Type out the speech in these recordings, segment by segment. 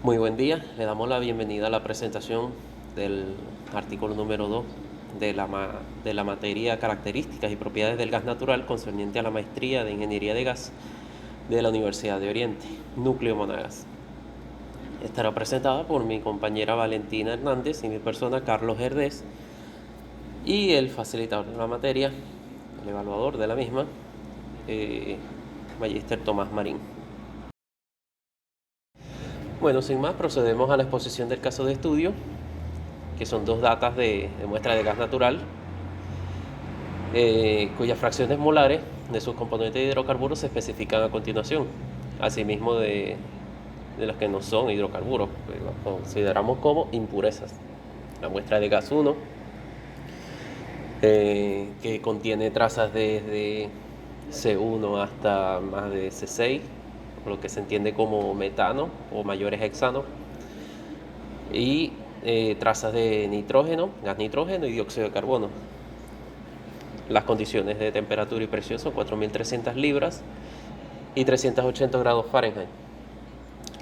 Muy buen día, le damos la bienvenida a la presentación del artículo número 2 de la materia Características y propiedades del gas natural concerniente a la maestría de Ingeniería de Gas de la Universidad de Oriente, Núcleo Monagas. Estará presentada por mi compañera Valentina Hernández y mi persona Carlos Herdez y el facilitador de la materia, el evaluador de la misma, Magíster Tomás Marín. Bueno, sin más, procedemos a la exposición del caso de estudio, que son dos datas de muestra de gas natural, cuyas fracciones molares de sus componentes de hidrocarburos se especifican a continuación, asimismo de las que no son hidrocarburos, que las consideramos como impurezas. La muestra de gas 1, que contiene trazas desde C1 hasta más de C6, lo que se entiende como metano o mayores hexanos, y trazas de nitrógeno, gas nitrógeno y dióxido de carbono. Las condiciones de temperatura y presión son 4.300 libras y 380 grados Fahrenheit.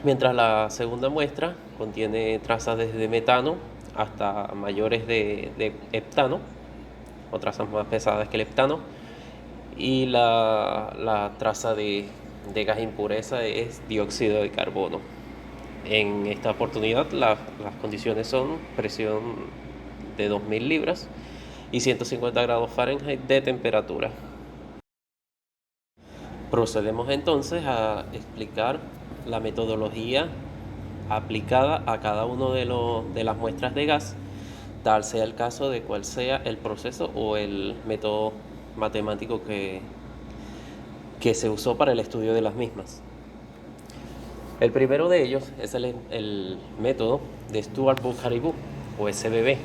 Mientras la segunda muestra contiene trazas desde metano hasta mayores de heptano, o trazas más pesadas que el heptano, y la traza de gas impureza es dióxido de carbono. En esta oportunidad las condiciones son presión de 2.000 libras y 150 grados Fahrenheit de temperatura. Procedemos entonces a explicar la metodología aplicada a cada uno de las muestras de gas, tal sea el caso de cuál sea el proceso o el método matemático que se usó para el estudio de las mismas. El primero de ellos es el método de Stewart-Burke-Haribo, o SBB,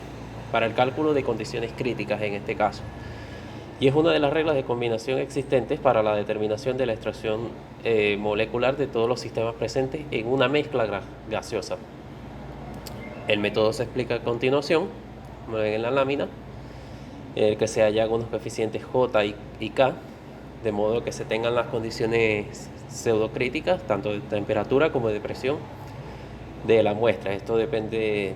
para el cálculo de condiciones críticas en este caso. Y es una de las reglas de combinación existentes para la determinación de la extracción molecular de todos los sistemas presentes en una mezcla gaseosa. El método se explica a continuación, como ven en la lámina, que se hallan unos coeficientes J y K, de modo que se tengan las condiciones pseudocríticas, tanto de temperatura como de presión, de la muestra. Esto depende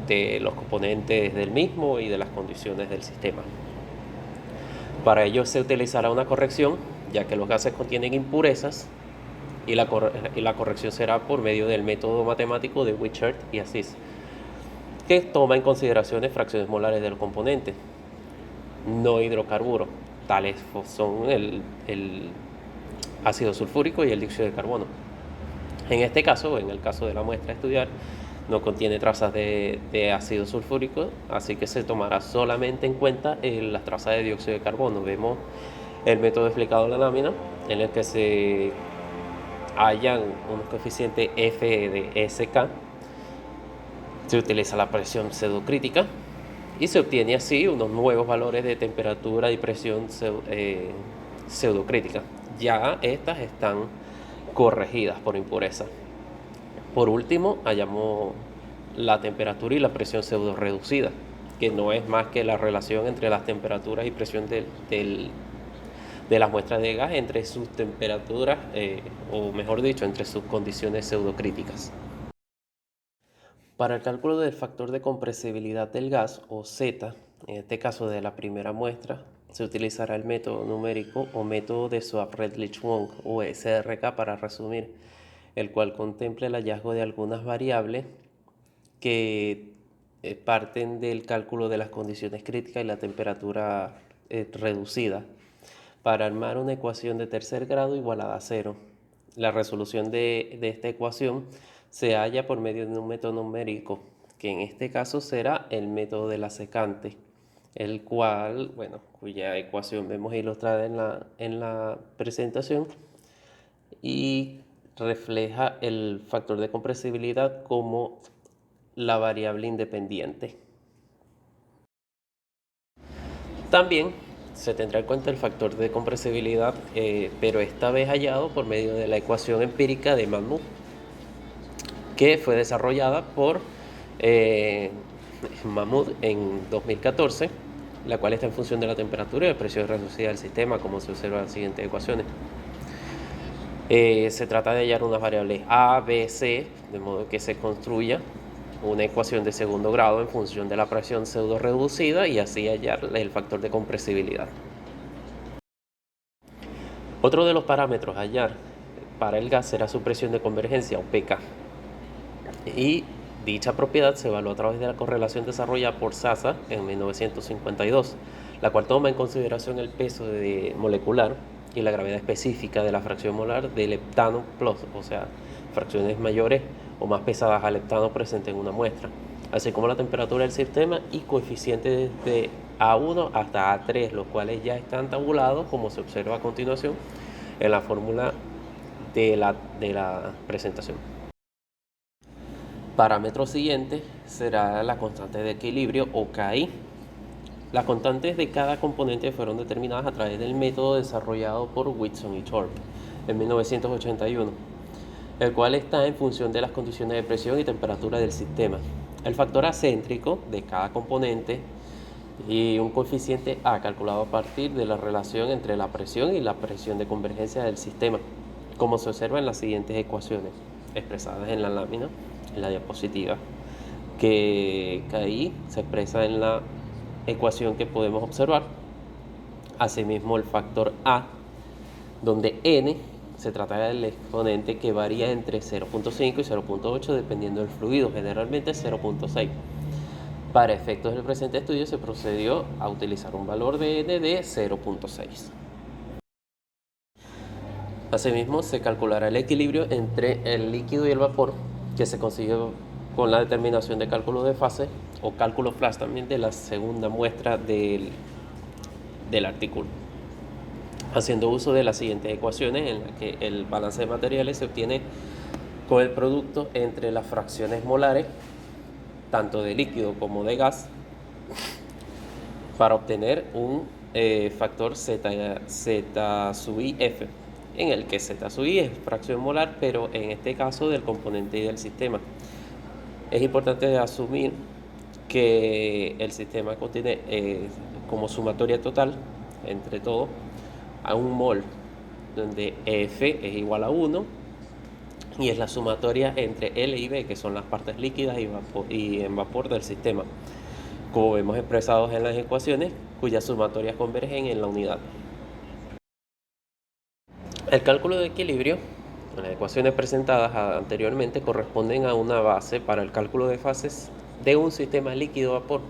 de los componentes del mismo y de las condiciones del sistema. Para ello se utilizará una corrección, ya que los gases contienen impurezas, y la corrección será por medio del método matemático de Wishart y Assis, que toma en consideración fracciones molares del componente, no hidrocarburos, tales son el ácido sulfúrico y el dióxido de carbono. En este caso, en el caso de la muestra a estudiar, no contiene trazas de ácido sulfúrico, así que se tomará solamente en cuenta las trazas de dióxido de carbono. Vemos el método explicado en la lámina, en el que se hallan unos coeficientes F de SK, se utiliza la presión pseudocrítica y se obtiene así unos nuevos valores de temperatura y presión pseudocrítica. Ya estas están corregidas por impureza. Por último, hallamos la temperatura y la presión pseudo reducida, que no es más que la relación entre las temperaturas y presión de las muestras de gas entre sus temperaturas, o mejor dicho, entre sus condiciones pseudocríticas. Para el cálculo del factor de compresibilidad del gas, o Z, en este caso de la primera muestra, se utilizará el método numérico o método de Swab-Redlich-Wong, o SRK para resumir, el cual contempla el hallazgo de algunas variables que parten del cálculo de las condiciones críticas y la temperatura reducida para armar una ecuación de tercer grado igualada a cero. La resolución de esta ecuación se halla por medio de un método numérico, que en este caso será el método de la secante, el cual, cuya ecuación vemos ilustrada en la presentación y refleja el factor de compresibilidad como la variable independiente. También se tendrá en cuenta el factor de compresibilidad, pero esta vez hallado por medio de la ecuación empírica de Mahmoud, que fue desarrollada por Mahmoud en 2014, la cual está en función de la temperatura y la presión reducida del sistema, como se observa en las siguientes ecuaciones. Se trata de hallar unas variables A, B, C, de modo que se construya una ecuación de segundo grado en función de la presión pseudo reducida y así hallar el factor de compresibilidad. Otro de los parámetros a hallar para el gas será su presión de convergencia o pK. Y dicha propiedad se evaluó a través de la correlación desarrollada por Sasa en 1952, la cual toma en consideración el peso molecular y la gravedad específica de la fracción molar del heptano plus, o sea, fracciones mayores o más pesadas al heptano presente en una muestra, así como la temperatura del sistema y coeficientes desde A1 hasta A3, los cuales ya están tabulados, como se observa a continuación en la fórmula de la presentación. Parámetro siguiente será la constante de equilibrio o KI. Las constantes de cada componente fueron determinadas a través del método desarrollado por Whitson y Thorpe en 1981, el cual está en función de las condiciones de presión y temperatura del sistema, el factor acéntrico de cada componente y un coeficiente A calculado a partir de la relación entre la presión y la presión de convergencia del sistema, como se observa en las siguientes ecuaciones expresadas en la lámina, en la diapositiva, que ahí se expresa en la ecuación que podemos observar. Asimismo, el factor A, donde n se trata del exponente que varía entre 0.5 y 0.8 dependiendo del fluido, generalmente 0.6. Para efectos del presente estudio se procedió a utilizar un valor de n de 0.6. Asimismo, se calculará el equilibrio entre el líquido y el vapor, que se consiguió con la determinación de cálculo de fase o cálculo flash también de la segunda muestra del artículo, haciendo uso de las siguientes ecuaciones en las que el balance de materiales se obtiene con el producto entre las fracciones molares, tanto de líquido como de gas, para obtener un factor Z sub i F, en el que Z sub i es fracción molar, pero en este caso del componente y del sistema. Es importante asumir que el sistema contiene como sumatoria total entre todo a un mol, donde F es igual a 1 y es la sumatoria entre L y B, que son las partes líquidas y en vapor del sistema, como vemos expresados en las ecuaciones, cuyas sumatorias convergen en la unidad. El cálculo de equilibrio, las ecuaciones presentadas anteriormente corresponden a una base para el cálculo de fases de un sistema líquido-vapor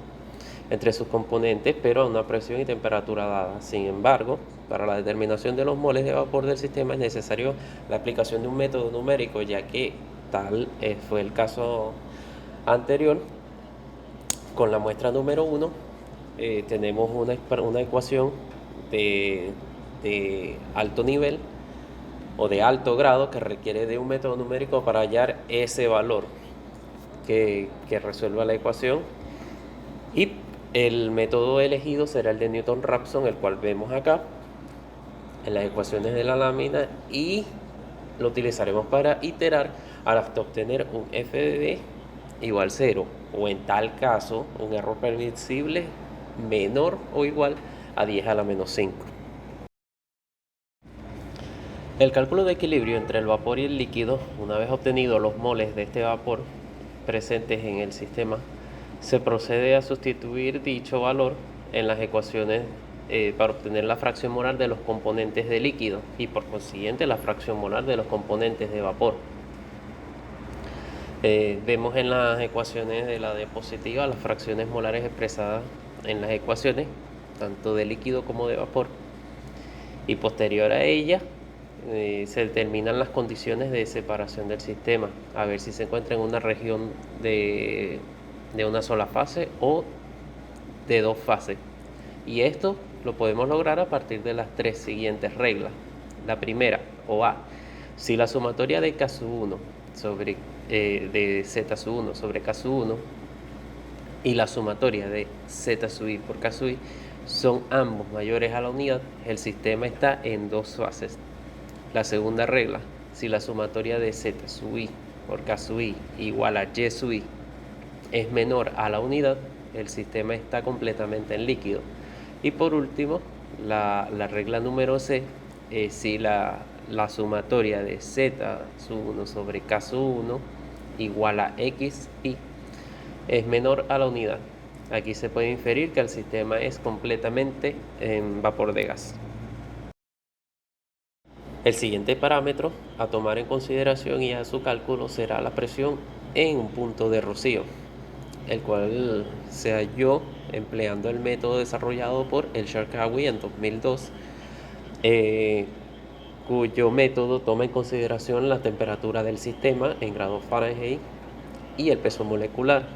entre sus componentes, pero a una presión y temperatura dada. Sin embargo, para la determinación de los moles de vapor del sistema es necesario la aplicación de un método numérico, ya que tal fue el caso anterior. Con la muestra número 1 tenemos una ecuación de alto nivel o de alto grado que requiere de un método numérico para hallar ese valor que resuelva la ecuación, y el método elegido será el de Newton-Raphson, el cual vemos acá en las ecuaciones de la lámina, y lo utilizaremos para iterar hasta obtener un f de d igual 0, o en tal caso un error permisible menor o igual a 10 a la menos 5. El cálculo de equilibrio entre el vapor y el líquido, una vez obtenidos los moles de este vapor presentes en el sistema, se procede a sustituir dicho valor en las ecuaciones para obtener la fracción molar de los componentes de líquido y por consiguiente la fracción molar de los componentes de vapor. Vemos en las ecuaciones de la diapositiva las fracciones molares expresadas en las ecuaciones tanto de líquido como de vapor, y posterior a ellas se determinan las condiciones de separación del sistema, a ver si se encuentra en una región de una sola fase o de dos fases, y esto lo podemos lograr a partir de las tres siguientes reglas. La primera, o A, si la sumatoria de K sub 1 sobre de Z sub 1 sobre K sub 1 y la sumatoria de Z sub i por K sub i son ambos mayores a la unidad, el sistema está en dos fases. La segunda regla, si la sumatoria de Z sub i por K sub i igual a Y sub i es menor a la unidad, el sistema está completamente en líquido. Y por último, la regla número C, si la la sumatoria de Z sub 1 sobre K sub 1 igual a XI es menor a la unidad. Aquí se puede inferir que el sistema es completamente en vapor de gas. El siguiente parámetro a tomar en consideración y a su cálculo será la presión en un punto de rocío, el cual se halló empleando el método desarrollado por el Sharkawi en 2002, cuyo método toma en consideración la temperatura del sistema en grados Fahrenheit y el peso molecular,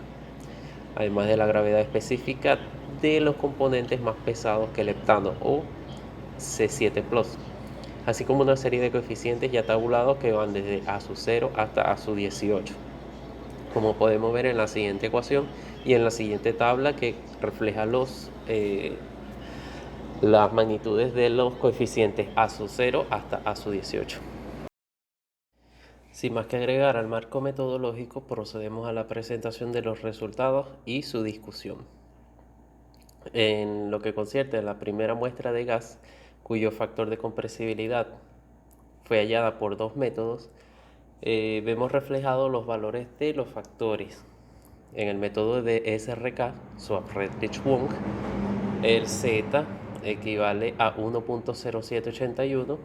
además de la gravedad específica de los componentes más pesados que el heptano o C7+, así como una serie de coeficientes ya tabulados que van desde A sub 0 hasta A sub 18, como podemos ver en la siguiente ecuación y en la siguiente tabla que refleja las magnitudes de los coeficientes A sub 0 hasta A sub 18. Sin más que agregar al marco metodológico, procedemos a la presentación de los resultados y su discusión. En lo que concierne a la primera muestra de gas, cuyo factor de compresibilidad fue hallada por dos métodos, vemos reflejados los valores de los factores. En el método de SRK, Swaff-Redlich-Wong, el Z equivale a 1.0781,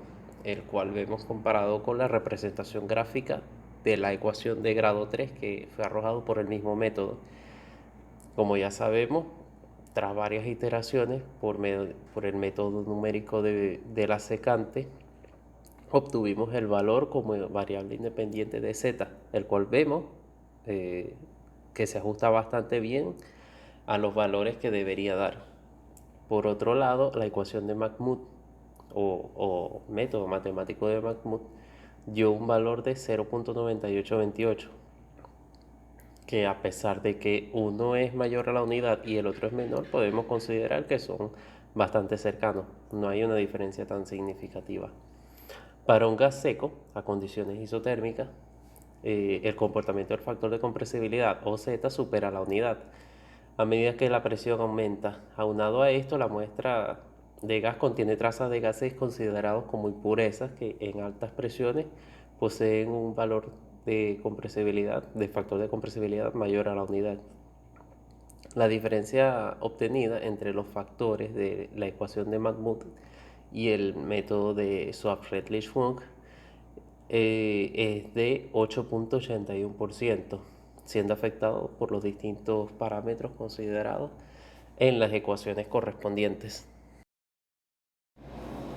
el cual vemos comparado con la representación gráfica de la ecuación de grado 3 que fue arrojado por el mismo método. Como ya sabemos, tras varias iteraciones por el método numérico de la secante, obtuvimos el valor como variable independiente de Z, el cual vemos que se ajusta bastante bien a los valores que debería dar. Por otro lado, la ecuación de Mahmoud o método matemático de Mahmoud dio un valor de 0.9828, que a pesar de que uno es mayor a la unidad y el otro es menor, podemos considerar que son bastante cercanos. No hay una diferencia tan significativa. Para un gas seco, a condiciones isotérmicas, el comportamiento del factor de compresibilidad o Z supera la unidad a medida que la presión aumenta. Aunado a esto, la muestra de gas contiene trazas de gases considerados como impurezas que en altas presiones poseen un valor de compresibilidad, de factor de compresibilidad mayor a la unidad. La diferencia obtenida entre los factores de la ecuación de Mahmoud y el método de Swaff-Redlich-Wong es de 8.81%, siendo afectado por los distintos parámetros considerados en las ecuaciones correspondientes.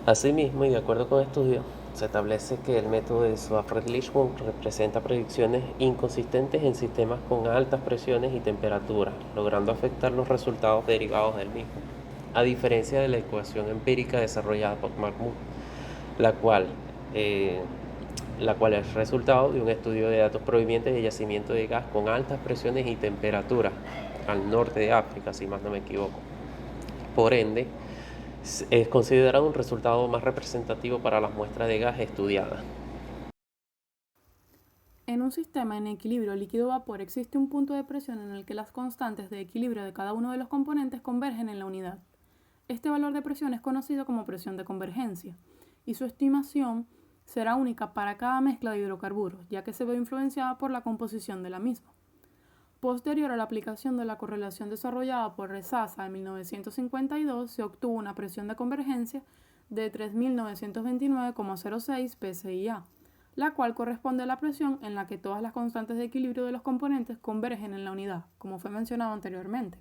Asimismo, y de acuerdo con estudios, se establece que el método de Swaff-Redlich-Wong representa predicciones inconsistentes en sistemas con altas presiones y temperaturas, logrando afectar los resultados derivados del mismo, a diferencia de la ecuación empírica desarrollada por Mahmoud, la cual es resultado de un estudio de datos provenientes de yacimientos de gas con altas presiones y temperaturas al norte de África, si más no me equivoco. Por ende, es considerado un resultado más representativo para las muestras de gas estudiadas. En un sistema en equilibrio líquido-vapor existe un punto de presión en el que las constantes de equilibrio de cada uno de los componentes convergen en la unidad. Este valor de presión es conocido como presión de convergencia, y su estimación será única para cada mezcla de hidrocarburos, ya que se ve influenciada por la composición de la misma. Posterior a la aplicación de la correlación desarrollada por Resasa en 1952, se obtuvo una presión de convergencia de 3.929,06 psi/A, la cual corresponde a la presión en la que todas las constantes de equilibrio de los componentes convergen en la unidad, como fue mencionado anteriormente.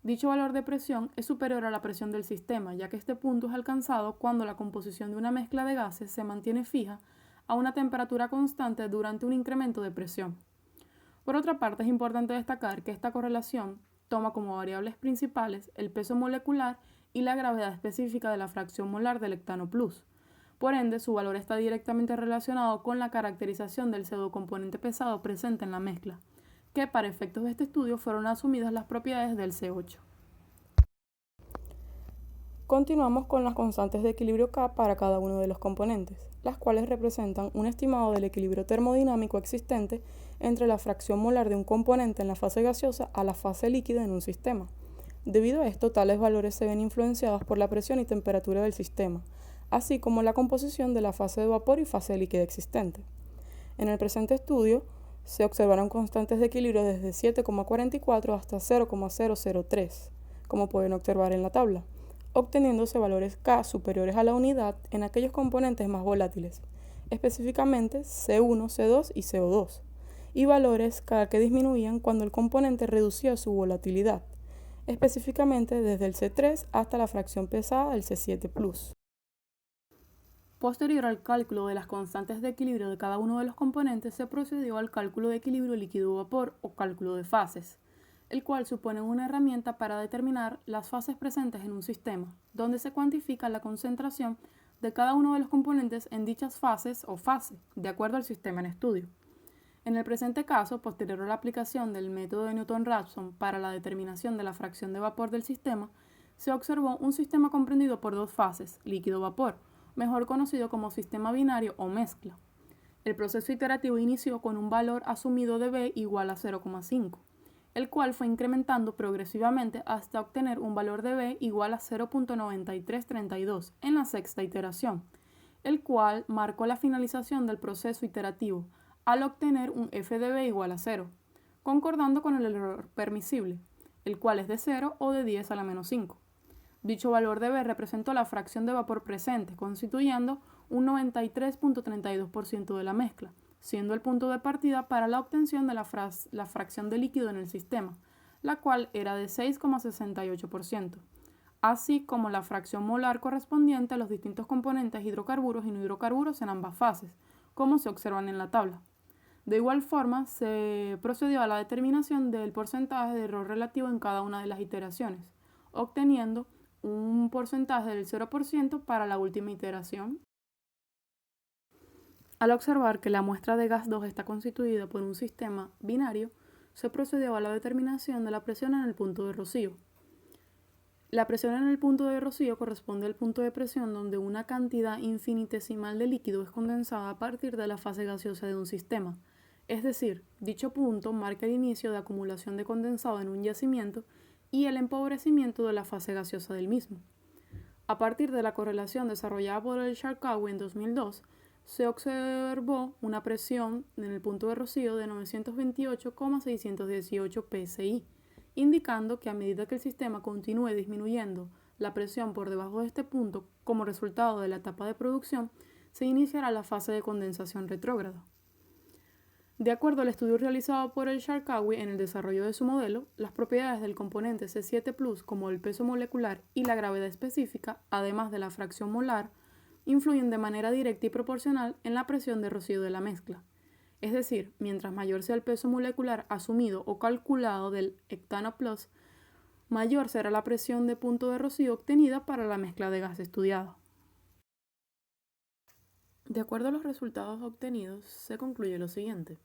Dicho valor de presión es superior a la presión del sistema, ya que este punto es alcanzado cuando la composición de una mezcla de gases se mantiene fija a una temperatura constante durante un incremento de presión. Por otra parte, es importante destacar que esta correlación toma como variables principales el peso molecular y la gravedad específica de la fracción molar del hectano plus. Por ende, su valor está directamente relacionado con la caracterización del pseudocomponente pesado presente en la mezcla, que para efectos de este estudio fueron asumidas las propiedades del C8. Continuamos con las constantes de equilibrio K para cada uno de los componentes, las cuales representan un estimado del equilibrio termodinámico existente entre la fracción molar de un componente en la fase gaseosa a la fase líquida en un sistema. Debido a esto, tales valores se ven influenciados por la presión y temperatura del sistema, así como la composición de la fase de vapor y fase líquida existente. En el presente estudio se observaron constantes de equilibrio desde 7,44 hasta 0,003, como pueden observar en la tabla, obteniéndose valores K superiores a la unidad en aquellos componentes más volátiles, específicamente C1, C2 y CO2, y valores K que disminuían cuando el componente reducía su volatilidad, específicamente desde el C3 hasta la fracción pesada del C7+. Posterior al cálculo de las constantes de equilibrio de cada uno de los componentes, se procedió al cálculo de equilibrio líquido-vapor o cálculo de fases, el cual supone una herramienta para determinar las fases presentes en un sistema, donde se cuantifica la concentración de cada uno de los componentes en dichas fases o fase, de acuerdo al sistema en estudio. En el presente caso, posterior a la aplicación del método de Newton-Raphson para la determinación de la fracción de vapor del sistema, se observó un sistema comprendido por dos fases, líquido-vapor, mejor conocido como sistema binario o mezcla. El proceso iterativo inició con un valor asumido de B igual a 0,5, el cual fue incrementando progresivamente hasta obtener un valor de B igual a 0,9332 en la sexta iteración, el cual marcó la finalización del proceso iterativo al obtener un f de B igual a 0, concordando con el error permisible, el cual es de 0 o de 10 a la menos 5. Dicho valor de B representó la fracción de vapor presente, constituyendo un 93,32% de la mezcla, siendo el punto de partida para la obtención de la fracción de líquido en el sistema, la cual era de 6,68%, así como la fracción molar correspondiente a los distintos componentes hidrocarburos y no hidrocarburos en ambas fases, como se observan en la tabla. De igual forma, se procedió a la determinación del porcentaje de error relativo en cada una de las iteraciones, obteniendo un porcentaje del 0% para la última iteración. Al observar que la muestra de gas 2 está constituida por un sistema binario, se procedió a la determinación de la presión en el punto de rocío. La presión en el punto de rocío corresponde al punto de presión donde una cantidad infinitesimal de líquido es condensada a partir de la fase gaseosa de un sistema. Es decir, dicho punto marca el inicio de acumulación de condensado en un yacimiento y el empobrecimiento de la fase gaseosa del mismo. A partir de la correlación desarrollada por el Charkaoui en 2002, se observó una presión en el punto de rocío de 928,618 psi, indicando que a medida que el sistema continúe disminuyendo la presión por debajo de este punto como resultado de la etapa de producción, se iniciará la fase de condensación retrógrada. De acuerdo al estudio realizado por el Charkaoui en el desarrollo de su modelo, las propiedades del componente C7+, como el peso molecular y la gravedad específica, además de la fracción molar, influyen de manera directa y proporcional en la presión de rocío de la mezcla. Es decir, mientras mayor sea el peso molecular asumido o calculado del hectano plus, mayor será la presión de punto de rocío obtenida para la mezcla de gas estudiada. De acuerdo a los resultados obtenidos, se concluye lo siguiente.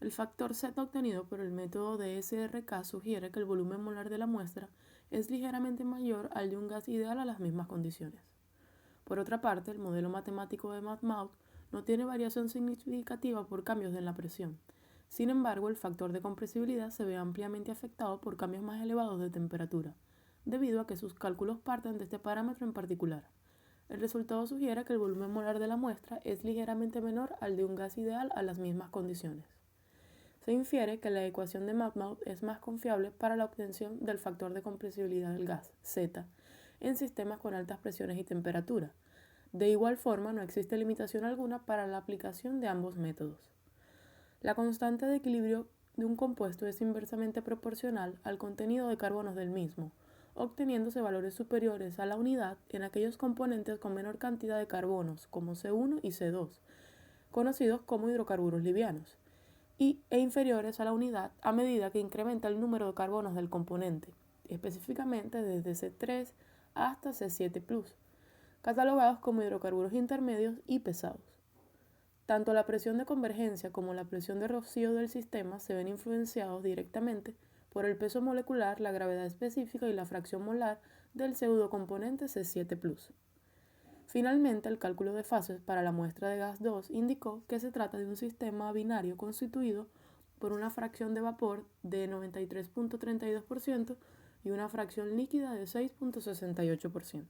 El factor Z obtenido por el método de SRK sugiere que el volumen molar de la muestra es ligeramente mayor al de un gas ideal a las mismas condiciones. Por otra parte, el modelo matemático de MatMaut no tiene variación significativa por cambios en la presión. Sin embargo, el factor de compresibilidad se ve ampliamente afectado por cambios más elevados de temperatura, debido a que sus cálculos parten de este parámetro en particular. El resultado sugiere que el volumen molar de la muestra es ligeramente menor al de un gas ideal a las mismas condiciones. Se infiere que la ecuación de MatMaut es más confiable para la obtención del factor de compresibilidad del gas, Z, en sistemas con altas presiones y temperatura. De igual forma, no existe limitación alguna para la aplicación de ambos métodos. La constante de equilibrio de un compuesto es inversamente proporcional al contenido de carbonos del mismo, obteniéndose valores superiores a la unidad en aquellos componentes con menor cantidad de carbonos, como C1 y C2, conocidos como hidrocarburos livianos, e inferiores a la unidad a medida que incrementa el número de carbonos del componente, específicamente desde C3 hasta C7+, catalogados como hidrocarburos intermedios y pesados. Tanto la presión de convergencia como la presión de rocío del sistema se ven influenciados directamente por el peso molecular, la gravedad específica y la fracción molar del pseudocomponente C7+. Finalmente, el cálculo de fases para la muestra de gas 2 indicó que se trata de un sistema binario constituido por una fracción de vapor de 93,32% y una fracción líquida de 6,68%.